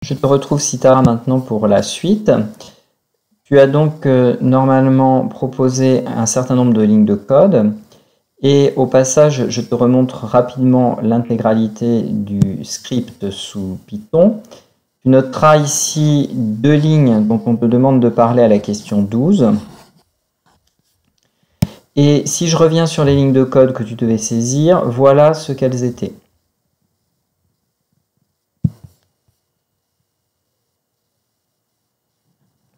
Je te retrouve Sitara maintenant pour la suite. Tu as donc normalement proposé un certain nombre de lignes de code et au passage je te remontre rapidement l'intégralité du script sous Python. Tu noteras ici deux lignes dont on te demande de parler à la question 12. Et si je reviens sur les lignes de code que tu devais saisir, voilà ce qu'elles étaient.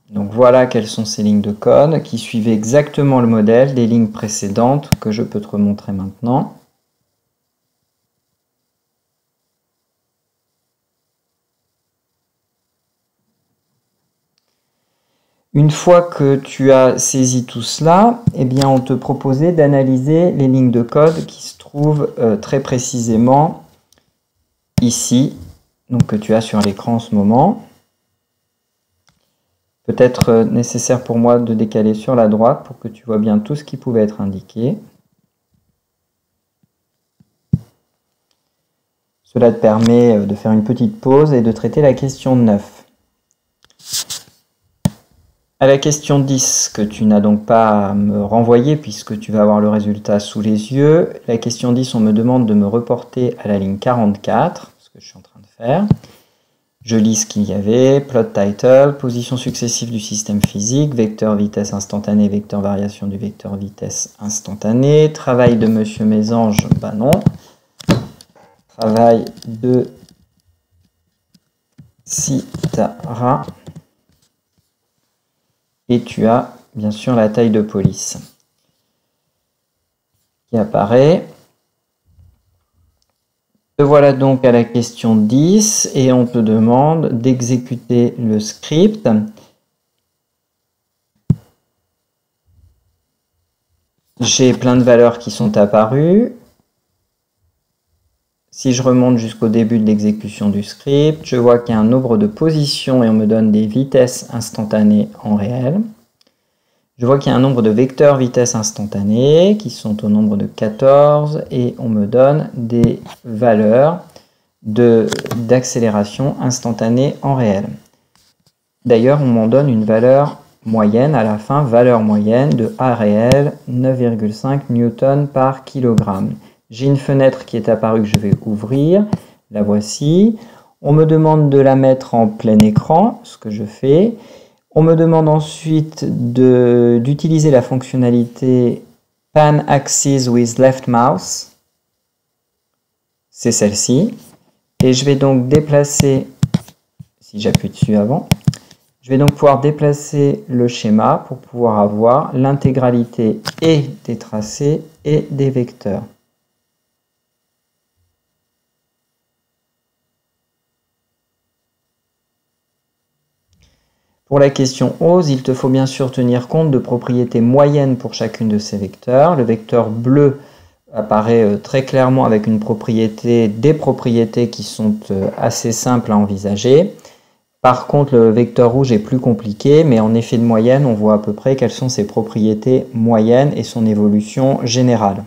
Donc voilà quelles sont ces lignes de code qui suivaient exactement le modèle des lignes précédentes que je peux te remontrer maintenant. Une fois que tu as saisi tout cela, eh bien on te proposait d'analyser les lignes de code qui se trouvent très précisément ici, donc que tu as sur l'écran en ce moment. Peut-être nécessaire pour moi de décaler sur la droite pour que tu vois bien tout ce qui pouvait être indiqué. Cela te permet de faire une petite pause et de traiter la question 9. À la question 10, que tu n'as donc pas à me renvoyer puisque tu vas avoir le résultat sous les yeux. La question 10, on me demande de me reporter à la ligne 44, ce que je suis en train de faire. Je lis ce qu'il y avait, plot title, position successive du système physique, vecteur vitesse instantanée, vecteur variation du vecteur vitesse instantanée, travail de Monsieur Mésange, bah non, travail de Sitara, et tu as bien sûr la taille de police qui apparaît. Te voilà donc à la question 10 et on te demande d'exécuter le script. J'ai plein de valeurs qui sont apparues. Si je remonte jusqu'au début de l'exécution du script, je vois qu'il y a un nombre de positions et on me donne des vitesses instantanées en réel. Je vois qu'il y a un nombre de vecteurs vitesse instantanée qui sont au nombre de 14 et on me donne des valeurs d'accélération instantanée en réel. D'ailleurs, on m'en donne une valeur moyenne à la fin, valeur moyenne de A réel, 9,5 newtons par kilogramme. J'ai une fenêtre qui est apparue que je vais ouvrir, la voici. On me demande de la mettre en plein écran, ce que je fais. On me demande ensuite d'utiliser la fonctionnalité Pan Axis with Left Mouse. C'est celle-ci. Et je vais donc déplacer, si j'appuie dessus avant, je vais donc pouvoir déplacer le schéma pour pouvoir avoir l'intégralité et des tracés et des vecteurs. Pour la question 11, il te faut bien sûr tenir compte de propriétés moyennes pour chacune de ces vecteurs. Le vecteur bleu apparaît très clairement avec une propriété, des propriétés qui sont assez simples à envisager. Par contre, le vecteur rouge est plus compliqué, mais en effet de moyenne, on voit à peu près quelles sont ses propriétés moyennes et son évolution générale.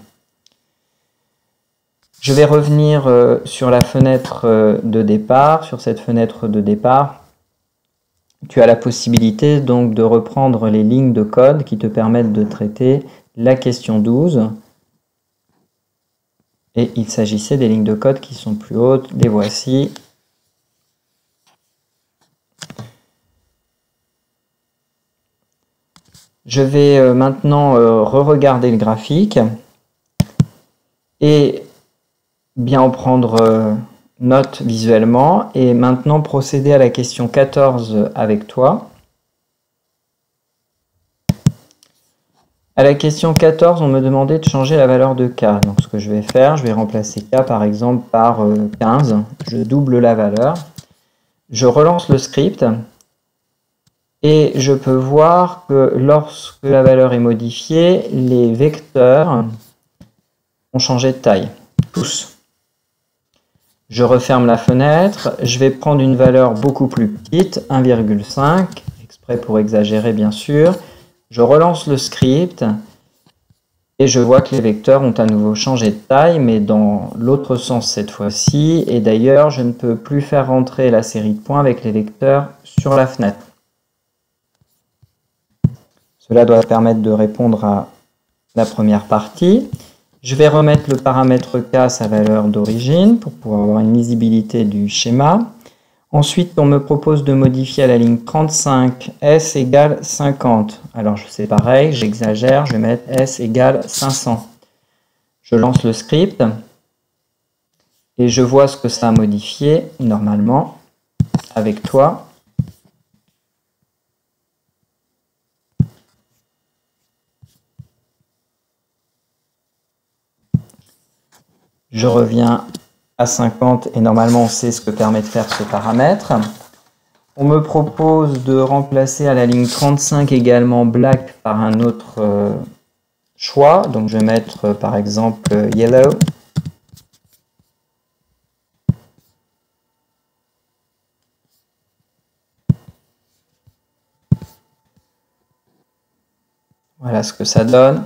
Je vais revenir sur la fenêtre de départ. Sur cette fenêtre de départ, tu as la possibilité donc de reprendre les lignes de code qui te permettent de traiter la question 12. Et il s'agissait des lignes de code qui sont plus hautes. Les voici. Je vais maintenant re-regarder le graphique et bien en prendre note visuellement et maintenant procéder à la question 14 avec toi. À la question 14, on me demandait de changer la valeur de k. Donc ce que je vais faire, je vais remplacer k par exemple par 15. Je double la valeur. Je relance le script et je peux voir que lorsque la valeur est modifiée, les vecteurs ont changé de taille. Tous. Je referme la fenêtre, je vais prendre une valeur beaucoup plus petite, 1,5, exprès pour exagérer bien sûr. Je relance le script Et je vois que les vecteurs ont à nouveau changé de taille, mais dans l'autre sens cette fois-ci. Et d'ailleurs, je ne peux plus faire rentrer la série de points avec les vecteurs sur la fenêtre. Cela doit permettre de répondre à la première partie. Je vais remettre le paramètre K à sa valeur d'origine pour pouvoir avoir une lisibilité du schéma. Ensuite, on me propose de modifier à la ligne 35 S égale 50. Alors c'est pareil, j'exagère, je vais mettre S égale 500. Je lance le script et je vois ce que ça a modifié normalement avec toi. Je reviens à 50 et normalement on sait ce que permet de faire ce paramètre. On me propose de remplacer à la ligne 35 également black par un autre choix. Donc je vais mettre par exemple yellow. Voilà ce que ça donne.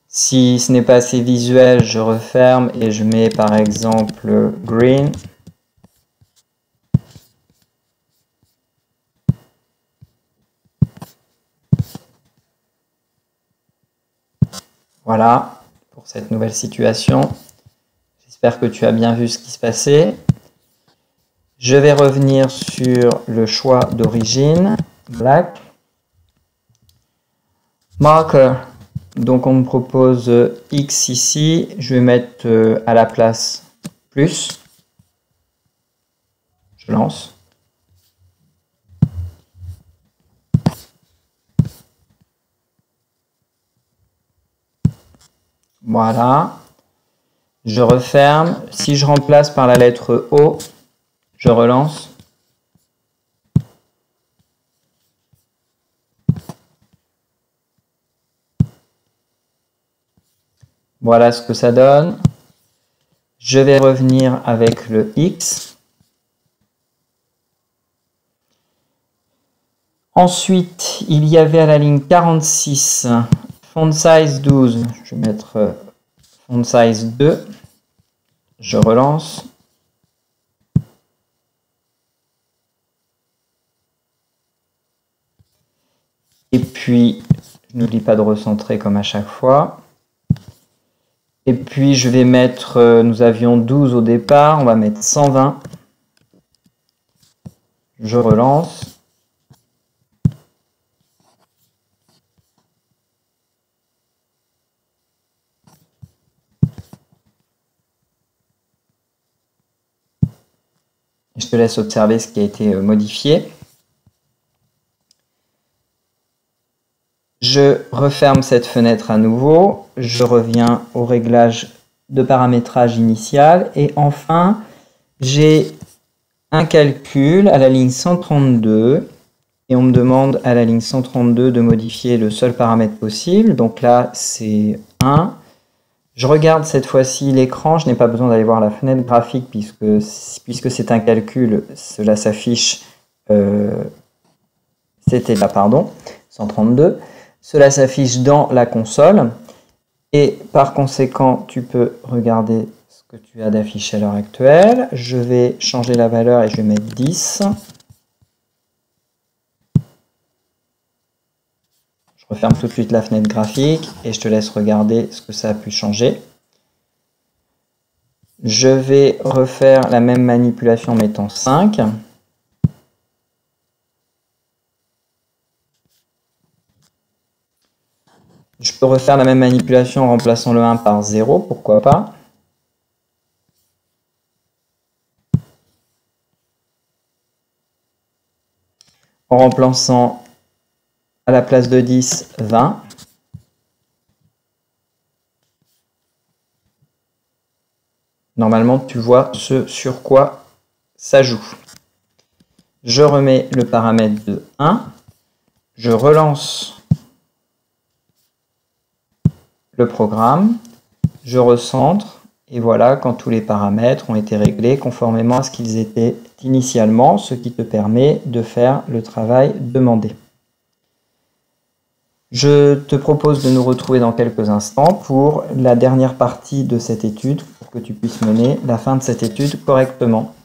Si ce n'est pas assez visuel, je referme et je mets par exemple green. Voilà pour cette nouvelle situation. J'espère que tu as bien vu ce qui se passait. Je vais revenir sur le choix d'origine, black. Marker. Donc on me propose X ici, je vais mettre à la place plus. Je lance. Voilà. Je referme. Si je remplace par la lettre O, je relance. Voilà ce que ça donne. Je vais revenir avec le X. Ensuite, il y avait à la ligne 46, font size 12. Je vais mettre font size 2. Je relance. Et puis, je n'oublie pas de recentrer comme à chaque fois. Et puis, je vais mettre, nous avions 12 au départ, on va mettre 120. Je relance. Je te laisse observer ce qui a été modifié. Je referme cette fenêtre à nouveau. Je reviens au réglage de paramétrage initial. Et enfin, j'ai un calcul à la ligne 132. Et on me demande à la ligne 132 de modifier le seul paramètre possible. Donc là, c'est 1. Je regarde cette fois-ci l'écran, je n'ai pas besoin d'aller voir la fenêtre graphique puisque c'est un calcul, cela s'affiche, c'était là, pardon, 132. Cela s'affiche dans la console et par conséquent, tu peux regarder ce que tu as d'affiché à l'heure actuelle. Je vais changer la valeur et je vais mettre 10. Je referme tout de suite la fenêtre graphique et je te laisse regarder ce que ça a pu changer. Je vais refaire la même manipulation en mettant 5. Je peux refaire la même manipulation en remplaçant le 1 par 0, pourquoi pas. En remplaçant à la place de 10, 20. Normalement, tu vois ce sur quoi ça joue. Je remets le paramètre de 1. Je relance le programme. Je recentre. Et voilà, quand tous les paramètres ont été réglés conformément à ce qu'ils étaient initialement, ce qui te permet de faire le travail demandé. Je te propose de nous retrouver dans quelques instants pour la dernière partie de cette étude, pour que tu puisses mener la fin de cette étude correctement.